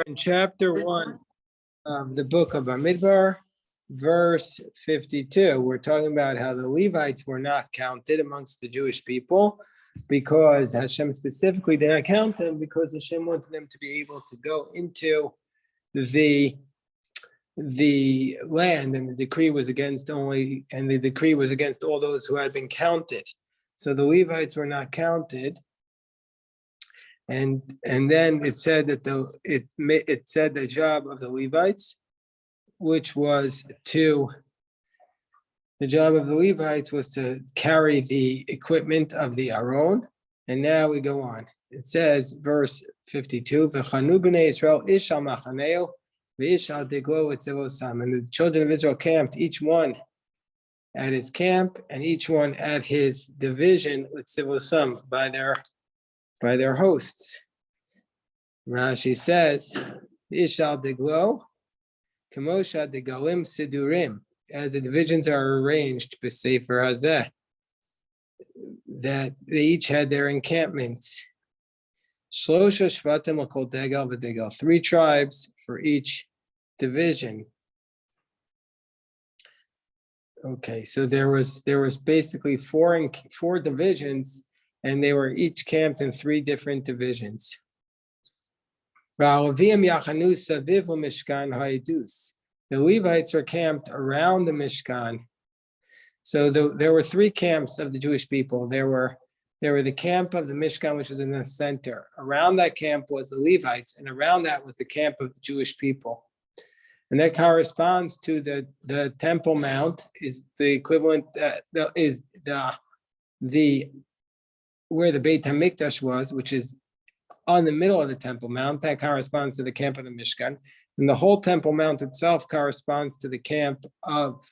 in chapter 1 of the book of Bemidbar, verse 52. We're talking about how the Levites were not counted amongst the Jewish people because Hashem specifically did not count them because Hashem wanted them to be able to go into the land, and the decree was against all those who had been counted. So the Levites were not counted. And then it said that it said the job of the Levites, which was to carry the equipment of the Aron. And now we go on. It says, verse 52, V'chanu b'nei Yisrael ish al machaneo v'ish al diglo etzevosam. And the children of Israel camped, each one at his camp and each one at his division etzevosam, by their hosts. Rashi says, Ishal deglo, Kamosha degalim sidurim, as the divisions are arranged, b'sefer hazeh, that they each had their encampments. Shlosha shvatim l'kol degal v'degal, 3 tribes for each division. Okay, so there was basically four divisions, and they were each camped in 3 different divisions. The Levites were camped around the Mishkan. So there were 3 camps of the Jewish people. There were the camp of the Mishkan, which was in the center. Around that camp was the Levites, and around that was the camp of the Jewish people. And that corresponds to the Temple Mount, is the equivalent, where the Beit HaMikdash was, which is on the middle of the Temple Mount. That corresponds to the camp of the Mishkan. And the whole Temple Mount itself corresponds to the camp of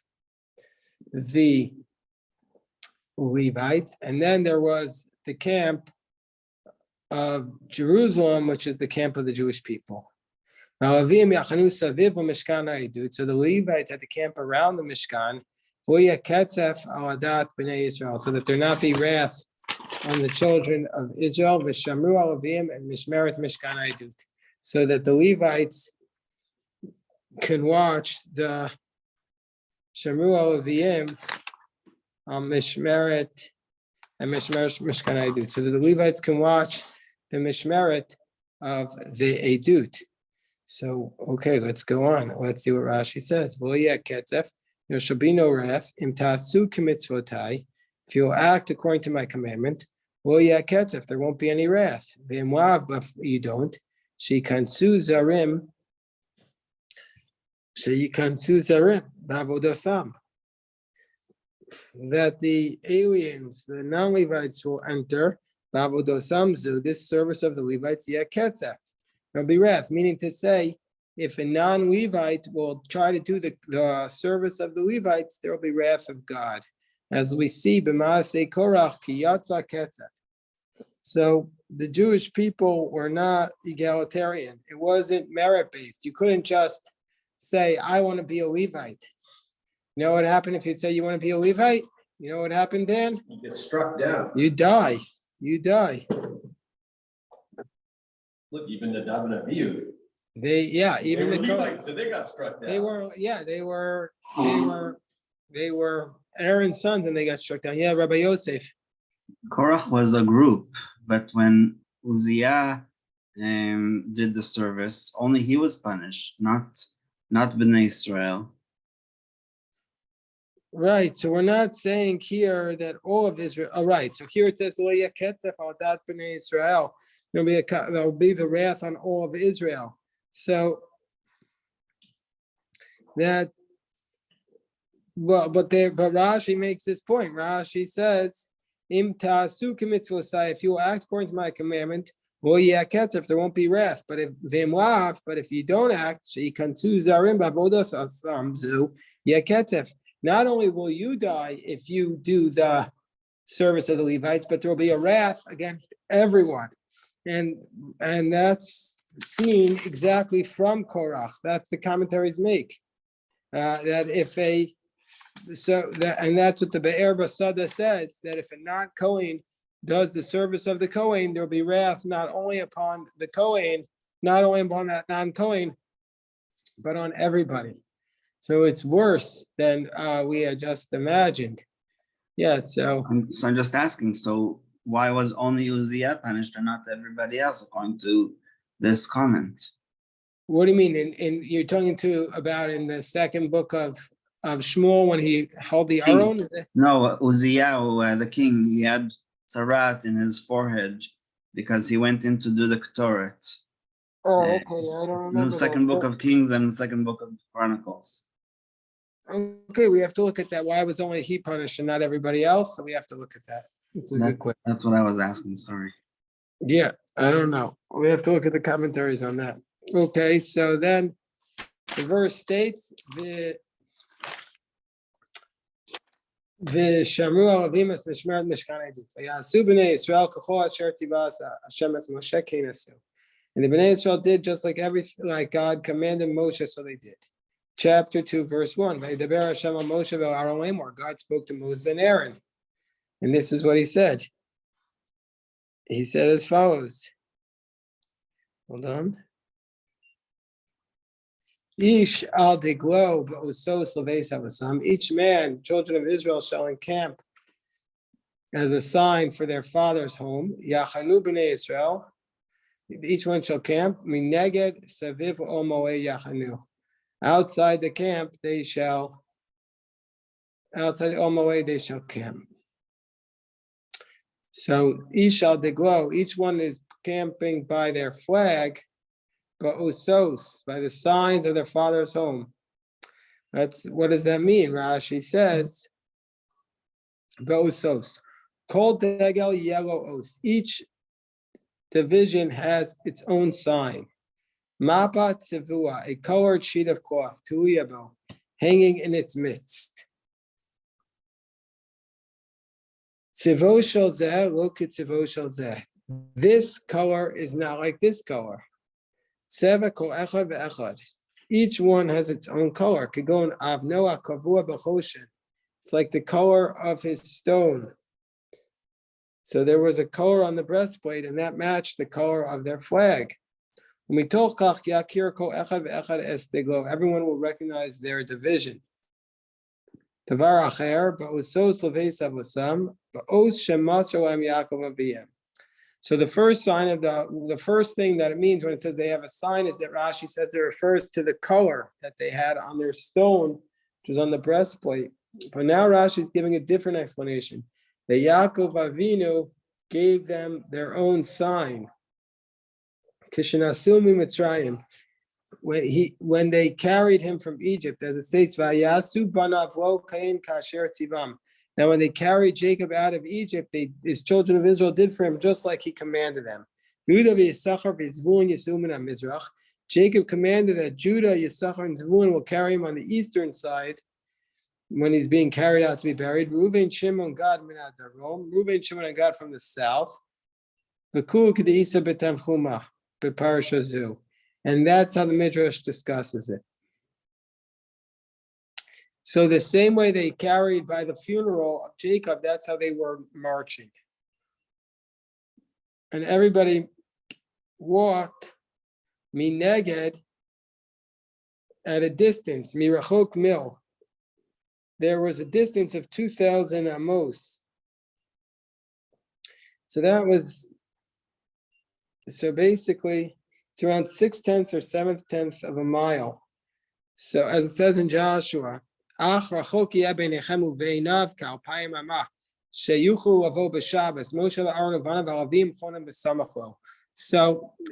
the Levites. And then there was the camp of Jerusalem, which is the camp of the Jewish people. So the Levites had the camp around the Mishkan, so that there not be wrath on the children of Israel, v'shamru alavim and mishmeret mishkan haidut, so that the Levites can watch the shamru alavim mishmeret and mishmeret mishkan haidut, so that the Levites can watch the mishmeret of the haidut. So, okay, let's go on. Let's see what Rashi says. There shall be no wrath. Im ta'asu k'mitzvotai. If you will act according to my commandment, there won't be any wrath. But if you don't, that the aliens, the non-Levites, will enter this service of the Levites. There'll be wrath, meaning to say, if a non-Levite will try to do the service of the Levites, there will be wrath of God. As we see, b'maaseh Korach ki yatsa ketzef. So the Jewish people were not egalitarian. It wasn't merit-based. You couldn't just say, I want to be a Levite. You know what happened if you say you want to be a Levite? You know what happened, Dan? You get struck down. You die. Look, even the Daven Avihu. Even the Levites, so they got struck down. They were Aaron's sons, and they got struck down. Yeah, Rabbi Yosef. Korach was a group, but when Uzziah did the service, only he was punished, not Bnei Israel. Right. So we're not saying here that all of Israel. All right. So here it says, Bnei Israel. There'll be the wrath on all of Israel. So that. But Rashi makes this point. Rashi says, Im ta'asu k'mitzvosai, if you will act according to my commandment, there won't be wrath. But if you don't act, not only will you die if you do the service of the Levites, but there will be a wrath against everyone. And that's seen exactly from Korach. That's the commentaries make. That's what the Be'er Basada says, that if a non-Kohen does the service of the Kohen, there will be wrath not only upon the Kohen, not only on that non-Kohen, but on everybody. So it's worse than we had just imagined. Yeah, so I'm just asking, so why was only Uzziah punished and not everybody else according to this comment? what do you mean? In you're talking about in the second book of Shmuel when he held the King. Aron? No, Uzziah, the king, he had tzarat in his forehead because he went in to do the Ketores. Oh, okay. I don't It's in the remember second that. book of Kings and the second book of Chronicles. Okay, we have to look at that. Why was only he punished and not everybody else? So we have to look at that. It's a good question. That's what I was asking, sorry. Yeah, I don't know. We have to look at the commentaries on that. Okay, so then the verse states the Shamru Alavim es Mishmeret Mishkan Edut. Vayasu b'nei Yisrael k'chol asher tzivah Hashem es Moshe kenasu. And the Bnei Yisrael did just like God commanded Moshe, so they did. Chapter 2, verse 1. Vayidaber Hashem al Moshe ve'Aaron lemor. God spoke to Moses and Aaron. And this is what he said. He said as follows. Hold on. Ish al deglo ba'uso slaves havasam. Each man, children of Israel, shall encamp as a sign for their father's home. Yachanu b'nei Israel. Each one shall camp. Mineged saviv omoe yachanu. Outside the camp, outside Omoe, they shall camp. So ish al deglo, each one is camping by their flag, but usos, by the signs of their father's home. What does that mean? Rashi says, usos, kol degel yellow os. Each division has its own sign. Mapa tzivua, a colored sheet of cloth, tuyabo, hanging in its midst. Tzivo shel zeh, look at tzivo shel zeh. This color is not like this color. Tzeva kol echad ve'echad. Each one has its own color. Kagon avnoa kavua b'choshen. It's like the color of his stone. So there was a color on the breastplate, and that matched the color of their flag. Everyone will recognize their division. So the first sign of the first thing that it means when it says they have a sign is that Rashi says it refers to the color that they had on their stone, which was on the breastplate. But now Rashi is giving a different explanation. That Yaakov Avinu gave them their own sign. When they carried him from Egypt, as it states, now when they carried Jacob out of Egypt, his children of Israel did for him just like he commanded them. Jacob commanded that Judah, Yisachar, and Zevulun will carry him on the eastern side when he's being carried out to be buried. Reuven, Shimon, Gad, Reuven, Shimon, and Gad from the south. And that's how the Midrash discusses it. So the same way they carried by the funeral of Jacob, that's how they were marching. And everybody walked mineged at a distance, mirachok mil. There was a distance of 2,000 amos. So that was, so basically, it's around 6/10 or 7/10 of a mile. So as it says in Joshua, so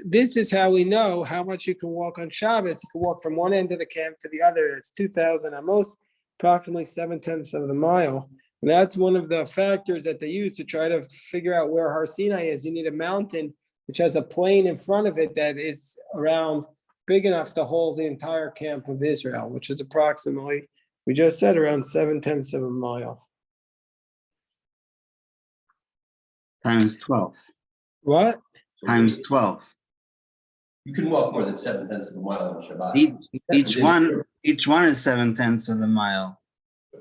this is how we know how much you can walk on Shabbos. You can walk from one end of the camp to the other. It's 2,000 amos, approximately 7/10 of the mile. And that's one of the factors that they use to try to figure out where Har Sinai is. You need a mountain which has a plain in front of it that is around big enough to hold the entire camp of Israel, which is approximately, we just said, around 7/10 of a mile. Times 12. What? Times 12. You can walk more than 7/10 of a mile on Shabbat. Each one is 7/10 of the mile.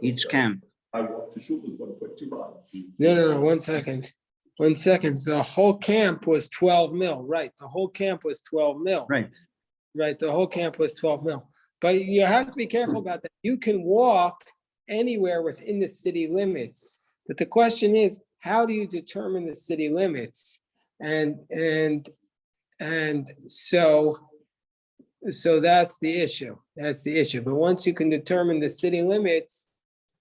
Each camp. I walked to shul with 1.2 miles. No, 1 second. 1 second. The whole camp was 12 mil, right? The whole camp was 12 mil. Right. Right, the whole camp was 12 mil. But you have to be careful about that. You can walk anywhere within the city limits. But the question is, how do you determine the city limits? And so that's the issue. That's the issue. But once you can determine the city limits,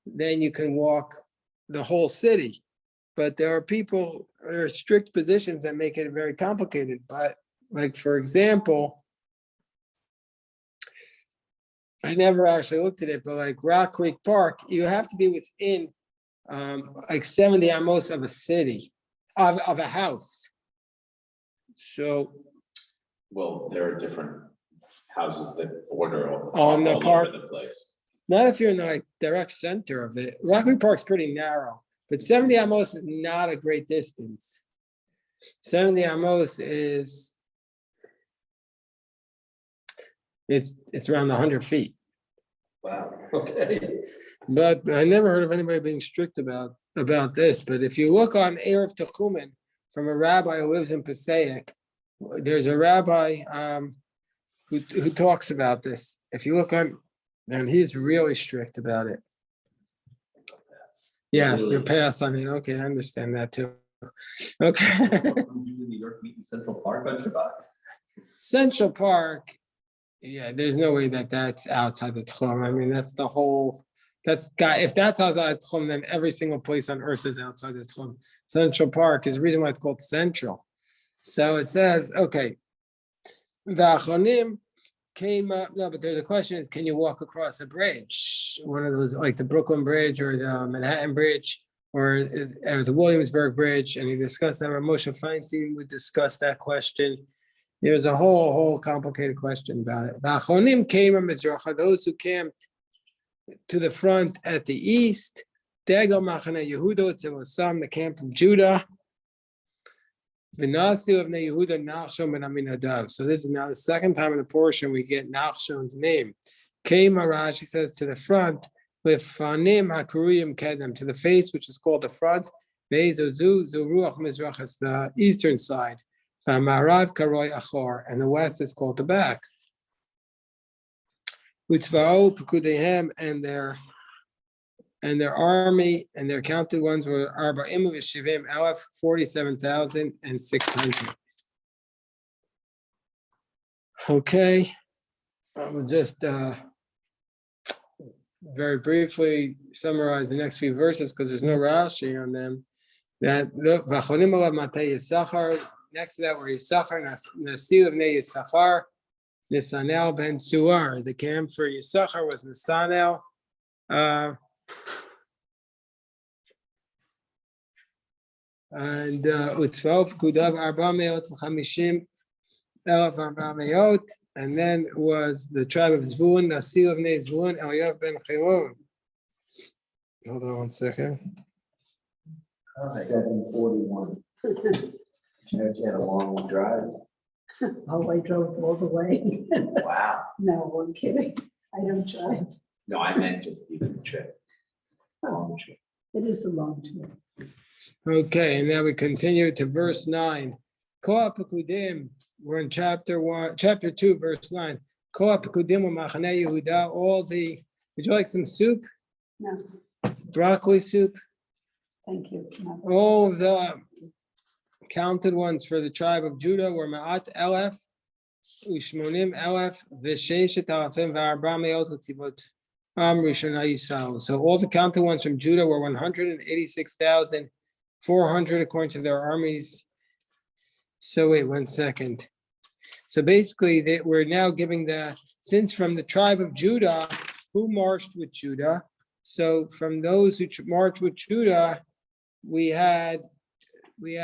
then you can walk the whole city. But there are strict positions that make it very complicated. But like, for example, I never actually looked at it, but like Rock Creek Park, you have to be within like 70 amos of a city, of a house. So Well, there are different houses that border On the all park. over the place. not if you're in the like direct center of it. Rock Creek Park's pretty narrow, but 70 amos is not a great distance. 70 amos is it's around 100 feet. Wow, okay. But I never heard of anybody being strict about this. But if you look on Erev Techumen from a rabbi who lives in Passaic, there's a rabbi who talks about this. If you look on, and he's really strict about it. Yeah, you'll pass on it. Okay, I understand that too. Okay. New York meet in Central Park on Shabbat. Central Park, yeah, there's no way that's outside the Tchum. I mean, if that's outside the Tchum, then every single place on earth is outside the Tchum. Central Park is the reason why it's called Central. So it says, okay, the Achonim came up, no, but the question is, can you walk across a bridge? One of those, like the Brooklyn Bridge or the Manhattan Bridge or the Williamsburg Bridge, and he discussed that. Moshe Feinstein would discuss that question. There's a whole complicated question about it. The Achonim came from Mizracha, those who camped to the front at the east. Degel Machane Yehuda Tzivosam, the camp of Judah. V'nasi of Yehuda Nachshon ben Aminadav. So this is now the second time in the portion we get Nachshon's name. Came Rashi says to the front with Fanim Hakuruyim Kedem, to the face which is called the front. Ve'zozu Zuruach Mizrach is the eastern side. Marav Karoy Achor, and the west is called the back. Utvao Pekudehem, and their army and their counted ones were Arba'im v'Shivim Elef, 47,600. Okay, I will just very briefly summarize the next few verses because there's no Rashi on them. That look, Vachonim alav Matei Yisachar. Next to that were Yisachar, Nasil of Nei Yisachar, Nisanel ben Suar. The camp for Yisachar was Nisanel. And Utzvov Kudav Arba Meot V'Chamishim Elaf Arba Meot, and then was the tribe of Zvun, Nasil of Nei Zvun, Eliyav ben Chilon. Hold on 1 second. 7:41. You had a long drive. Oh, I drove all the way. Wow. No, I'm kidding. I don't drive. No, I meant just even the trip. Long trip. It is a long trip. Okay, and now we continue to verse 9. Koa Pekudim, we're in chapter 2, verse 9. Koa Pekudim u'machane Yehuda, would you like some soup? No, Broccoli soup? thank you. No. All the counted ones for the tribe of Judah were Ma'at Elef, Ushmonim Elef, V'Sheshet Alafim V'Arba Meot L'Tzivot Rishona Yisrael. So all the counted ones from Judah were 186,400 according to their armies. So wait 1 second. So basically we're now giving since from the tribe of Judah, who marched with Judah. So from those who marched with Judah, we had 3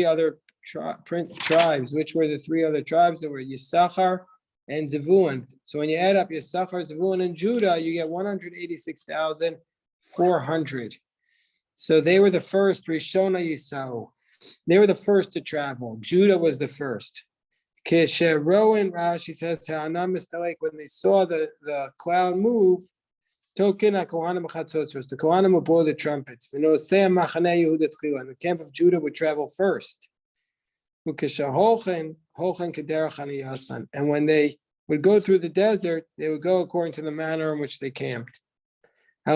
other tribes. Which were the 3 other tribes? That were Yisachar and Zevulun. So when you add up Yisachar, Zevulun, and Judah, you get 186,400. So they were the first, Rishona Yisau. They were the first to travel. Judah was the first. Kisheroin, Rashi says, when they saw the cloud move, Token HaKohanim Chatzotros. The Kohanim would blow the trumpets. And the camp of Judah would travel first. And when they would go through the desert, they would go according to the manner in which they camped. The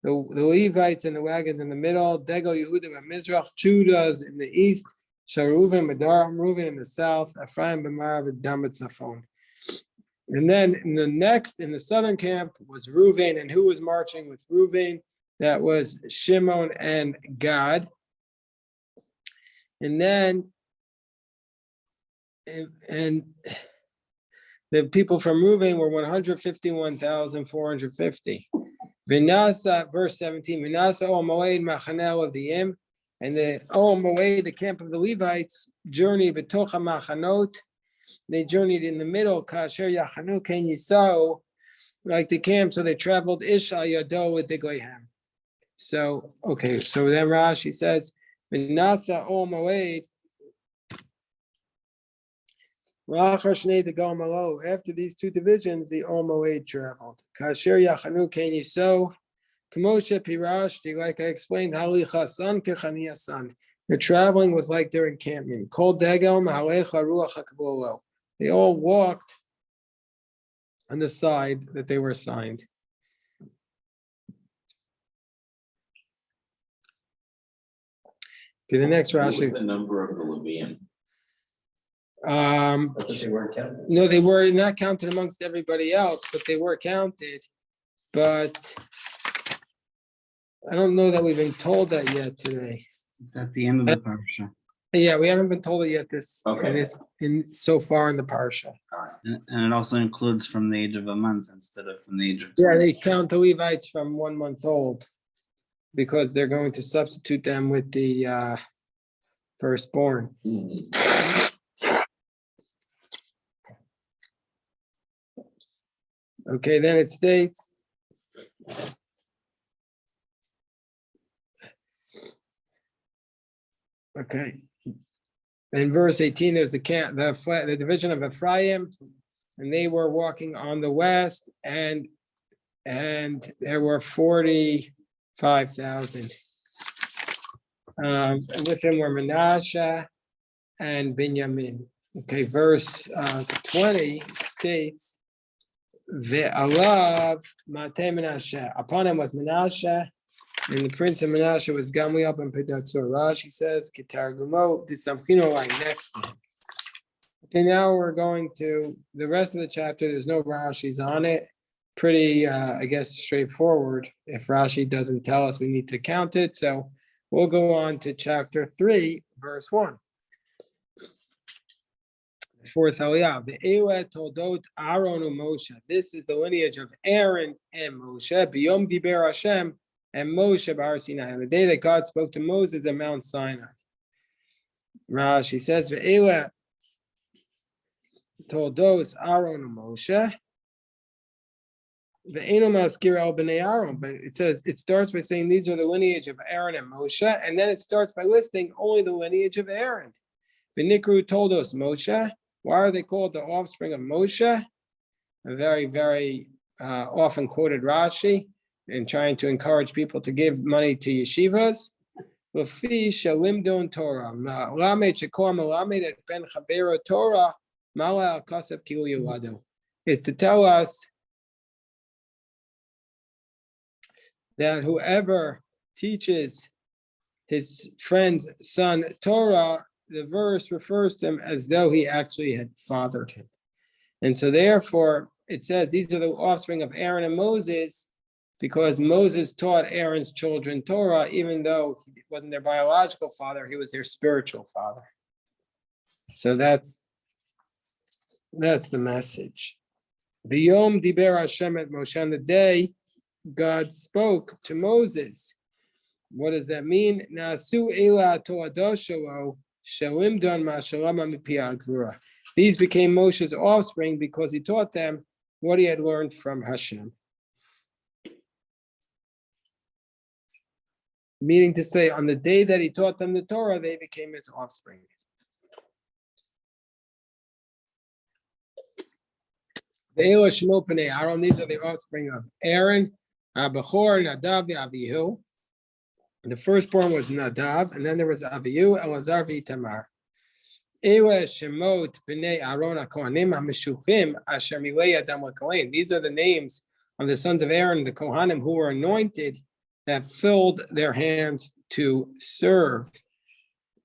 Levites and the wagons in the middle, Dego Yehuda Mizrach, Judah's in the east, Sharuven, Madaram, Reuven in the south, Ephraim, Bemarav, Dan B'Tzafon. And then in the southern camp was Reuven, and who was marching with Reuven? That was Shimon and Gad. And then, and the people from Reuven were 151,450. Vinasa, verse 17, Vinasa O Moed Machanel of the Im, and the O Moed, the camp of the Levites, journeyed Betocha Machanot. They journeyed in the middle, Kasher Yachanu Ken Yisau, like the camp, so they traveled Isha Yado with the Goyham. So, okay, so then Rashi says, Vinasa O Moed, after these two divisions, the O Moed traveled. Kasher Yachanu Ken Yisau, Kamosha Pirashti, like I explained, Halichasan Kechaniyasan. Their traveling was like their encampment. Kol Degel Mahalecha Ruach HaKabolo. They all walked on the side that they were assigned. Okay, the next What was Rashi. the number of the Levium? I thought they weren't counted. No, they were not counted amongst everybody else, but they were counted. But I don't know that we've been told that yet today. It's at the end of the parsha. Yeah, we haven't been told it yet Okay. in so far in the parsha. And it also includes from the age of a month instead of from the age of. Yeah, they count the Levites from 1 month old because they're going to substitute them with the firstborn. Mhm. Okay, then it states. Okay. In verse 18, there's the division of Ephraim, and they were walking on the west, and there were 45,000. And with them were Manasseh and Benjamin. Okay, verse 20 states, Ve'alav Matei Manasseh. Upon him was Manasseh, and the prince of Manasseh was Gamliel ben Pedatzur. Rashi says, Kitargumo, Disamchino line next to him. Okay, now we're going to the rest of the chapter. There's no Rashi's on it. Pretty, I guess, straightforward. If Rashi doesn't tell us, we need to count it. So we'll go on to chapter 3, verse 1. Fourth Aliyah, the Ewe Toldot Aaron and Moshe. This is the lineage of Aaron and Moshe. Biyom Diber Hashem and Moshe Bar Sinai. On the day that God spoke to Moses at Mount Sinai. Rashi says, Ve'ewe Toldos Aaron and Moshe. Ve'enu Maskir El Bnei Aaron. But it says, it starts by saying these are the lineage of Aaron and Moshe. And then it starts by listing only the lineage of Aaron. V'nikru Toldos Moshe. Why are they called the offspring of Moshe? A very, very often quoted Rashi in trying to encourage people to give money to yeshivas. L'fi shalimdon Torah, ma'alamed shekol ma'alamed et ben chavero Torah, ma'ala al kasav kilu yulado, is to tell us that whoever teaches his friend's son Torah, the verse refers to him as though he actually had fathered him. And so therefore, it says these are the offspring of Aaron and Moses, because Moses taught Aaron's children Torah, even though he wasn't their biological father, he was their spiritual father. So that's the message. B'yom diber Hashem et Moshe, on the day God spoke to Moses. What does that mean? Nasu ela to'adoshelo. These became Moshe's offspring because he taught them what he had learned from Hashem. Meaning to say, on the day that he taught them the Torah, they became his offspring. Eila Shemo Pnei Aaron, these are the offspring of Aaron, Abachor, Nadav, Avihu. The firstborn was Nadav, and then there was Avihu, Elazar, Tamar. Eila Shemot Pnei Aaron HaKohanim HaMeshuchim Asher Milei Adam LaKohen. These are the names of the sons of Aaron, the Kohanim, who were anointed, that filled their hands to serve.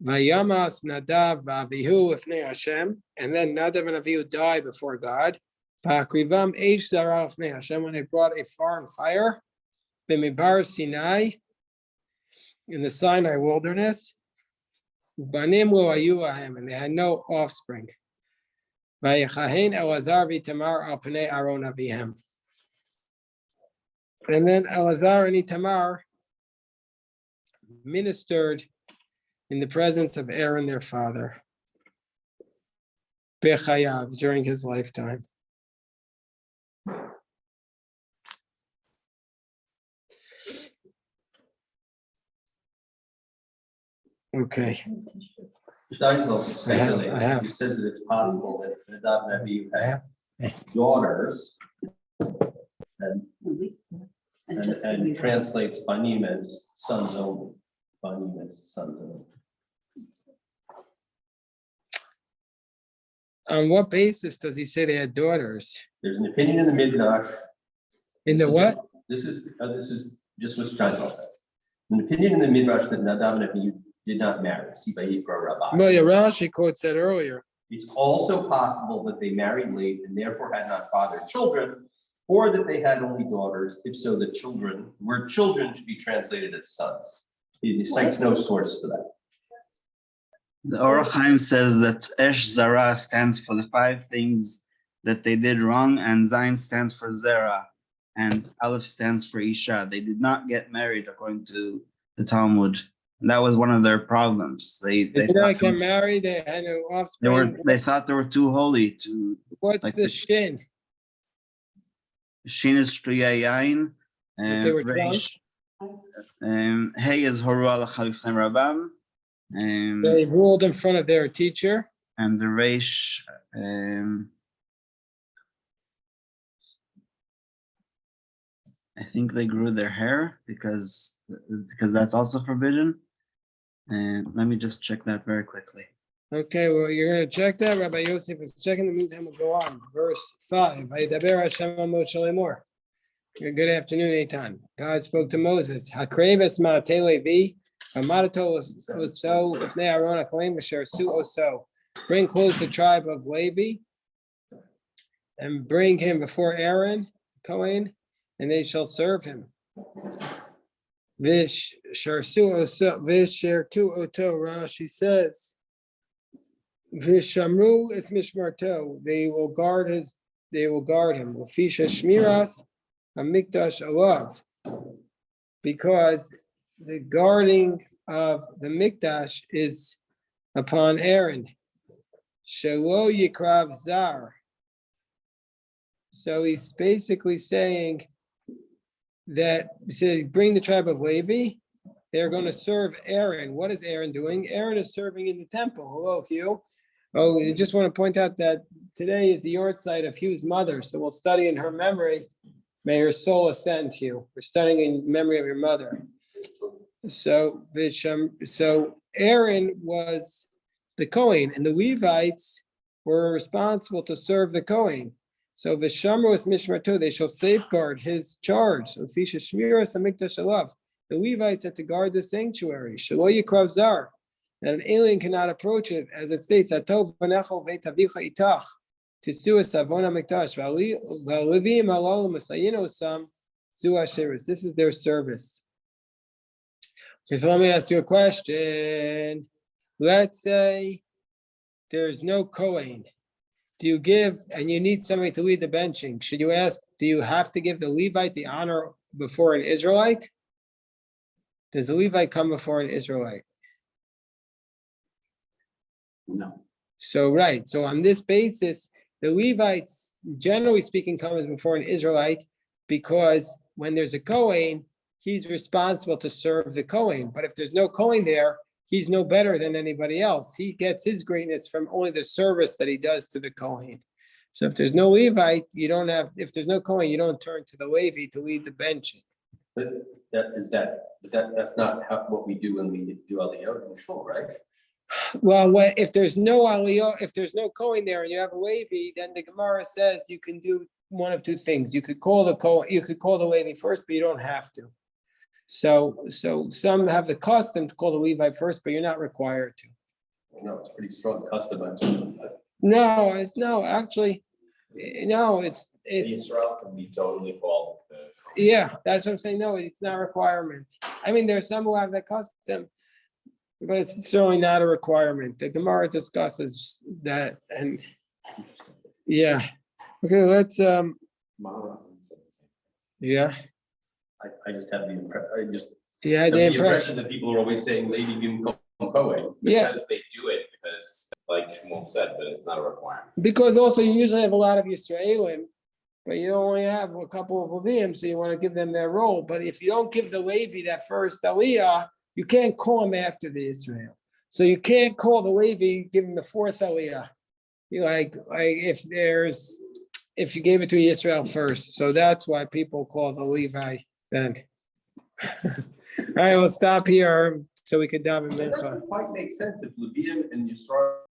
Vayamas Nadav Avihu Ifnei Hashem, and then Nadav and Avihu died before God. Va'akrivam eish zara Ifnei Hashem, when they brought a foreign fire, Bemidbar Sinai, in the Sinai wilderness. Banim lo hayu lahem, and they had no offspring. Vayechahen Elazar v'Tamar al pnei Aaron avihem. And then Elazar and Itamar ministered in the presence of Aaron, their father, Bechayav, during his lifetime. Okay. Steinfeld speculates, I have. he says that it's possible that Nadav and Avihu had daughters and translates Banim as sons only. Banim as sons only. On what basis does he say they had daughters? There's an opinion in the Midrash. In the what? This is just what Steinfeld says. An opinion in the Midrash that Nadav and Avihu did not marry. See by Yikra Rabbi. Well, yeah, Rashi quotes that earlier. It's also possible that they married late and therefore had not fathered children, or that they had only daughters. If so, the word children should be translated as sons. He cites no source for that. The Orach Chaim says that Esh Zara stands for the 5 things that they did wrong, and Zayin stands for Zera, and Aleph stands for Isha. They did not get married according to the Talmud. That was one of their problems. They They did thought not get married, they had no offspring. they thought they were too holy to. What's like the shin? Shin is Shtuya Yain, That they were drunk? Hey is Horu Ala Chalifnei Rabam, They ruled in front of their teacher. and the Reish, I think they grew their hair because that's also forbidden. And let me just check that very quickly. Okay, well, you're gonna check that. Rabbi Yosef is checking. In the meantime, we'll go on. Verse 5. Vayidaber Hashem al Moshe lemor. Good afternoon, Eitan. God spoke to Moses. Hakreves ma'atei Levi, hamarato oso ifnei Aaron hakohen v'sher su oso. Bring close the tribe of Levi and bring him before Aaron, Cohen, and they shall serve him. Visharsu oso, vishertu oto, Rashi says. Vishamru is mishmarto. They will guard him. Lefisha shmiras hamikdash alav, because the guarding of the mikdash is upon Aaron. Shelo yikrav zar. So he's basically saying that he says, bring the tribe of Levi. They're going to serve Aaron. What is Aaron doing? Aaron is serving in the temple. Hello, Hugh. Oh, I just want to point out that today is the yahrzeit of Hugh's mother. So we'll study in her memory. May her soul ascend to you. We're studying in memory of your mother. So Aaron was the Kohen, and the Levites were responsible to serve the Kohen. So Vishamru is Mishmartu, they shall safeguard his charge. Lefisha Shmiras Hamikdash Alav. The Levites had to guard the sanctuary. Shelo Yikrav Zar, that an alien cannot approach it, as it states, Atov Vanecho Veitavicha Itach, Tisu Savona Mikdash, Valivim Alol Masayino Sam, Zu Asheris. This is their service. Okay, so let me ask you a question. Let's say there's no Kohen. Do you give, and you need somebody to lead the benching? Should you ask, do you have to give the Levite the honor before an Israelite? Does the Levite come before an Israelite? No. So, right. So on this basis, the Levites, generally speaking, comes before an Israelite because when there's a Kohen, he's responsible to serve the Kohen. But if there's no Kohen there, he's no better than anybody else. He gets his greatness from only the service that he does to the Kohen. So if there's no Levite, you don't have, if there's no Kohen, you don't turn to the Levi to lead the benching. But that's not what we do when we do Aliyah in Shul, right? Well, if there's no Aliyah, if there's no Kohen there and you have a Levi, then the Gemara says you can do one of two things. You could call the Kohen, you could call the Levi first, but you don't have to. So some have the custom to call the Levite first, but you're not required to. No, it's a pretty strong custom. No, actually, no, it's, Israel can be totally called. yeah, that's what I'm saying. No, it's not a requirement. I mean, there's some who have that custom, but it's certainly not a requirement. The Gemara discusses that, and yeah. Okay, let's, yeah, I just have the impression, yeah, the impression. that people are always saying, lady, you can Kohen. Yeah, Because they do it because, like Shmuel said, but it's not a requirement. because also you usually have a lot of Yisraelim, but you only have a couple of Leviim, so you want to give them their role. But if you don't give the Levi that first Aliyah, you can't call him after the Israel. So you can't call the Levi, give him the fourth Aliyah. You like if you gave it to Israel first. So that's why people call the Levi then. All right, we'll stop here so we can dive in. It doesn't quite make sense if Levium and Yisrael